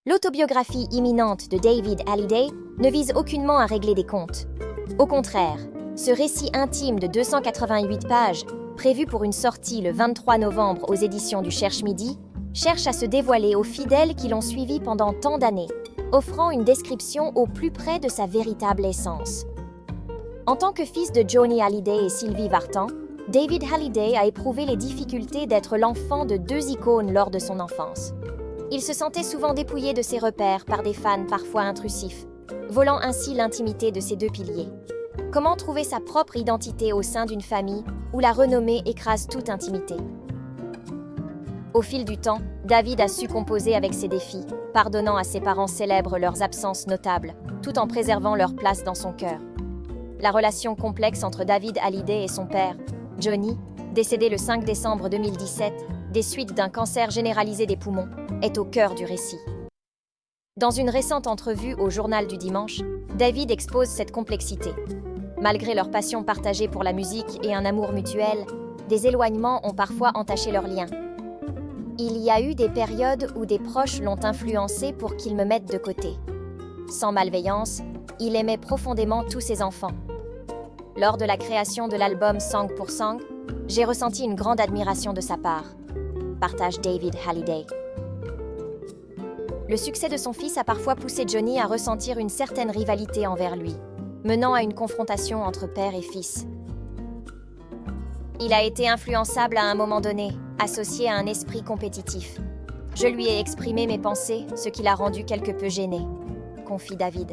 L'autobiographie imminente de David Hallyday ne vise aucunement à régler des comptes. Au contraire, ce récit intime de 288 pages, prévu pour une sortie le 23 novembre aux éditions du Cherche-Midi, cherche à se dévoiler aux fidèles qui l'ont suivi pendant tant d'années, offrant une description au plus près de sa véritable essence. En tant que fils de Johnny Hallyday et Sylvie Vartan, David Hallyday a éprouvé les difficultés d'être l'enfant de deux icônes lors de son enfance. Il se sentait souvent dépouillé de ses repères par des fans parfois intrusifs, volant ainsi l'intimité de ses deux piliers. Comment trouver sa propre identité au sein d'une famille où la renommée écrase toute intimité? Au fil du temps, David a su composer avec ses défis, pardonnant à ses parents célèbres leurs absences notables, tout en préservant leur place dans son cœur. La relation complexe entre David Hallyday et son père, Johnny, décédé le 5 décembre 2017, des suites d'un cancer généralisé des poumons, est au cœur du récit. Dans une récente entrevue au Journal du Dimanche, David expose cette complexité. Malgré leur passion partagée pour la musique et un amour mutuel, des éloignements ont parfois entaché leurs liens. Il y a eu des périodes où des proches l'ont influencé pour qu'il me mette de côté. Sans malveillance, il aimait profondément tous ses enfants. Lors de la création de l'album Song pour Song, j'ai ressenti une grande admiration de sa part, partage David Hallyday. Le succès de son fils a parfois poussé Johnny à ressentir une certaine rivalité envers lui, menant à une confrontation entre père et fils. Il a été influençable à un moment donné, associé à un esprit compétitif. Je lui ai exprimé mes pensées, ce qui l'a rendu quelque peu gêné, confie David.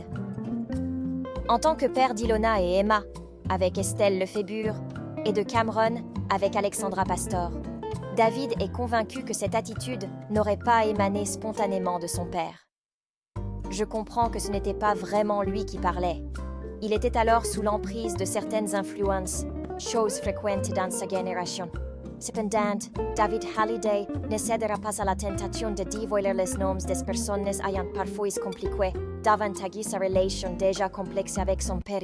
En tant que père d'Ilona et Emma, avec Estelle Lefébure, et de Cameron, avec Alexandra Pastor, David est convaincu que cette attitude n'aurait pas émané spontanément de son père. Je comprends que ce n'était pas vraiment lui qui parlait. Il était alors sous l'emprise de certaines influences, choses fréquentes dans sa génération. Cependant, David Hallyday ne cédera pas à la tentation de dévoiler les noms des personnes ayant parfois compliqué davantage sa relation déjà complexe avec son père.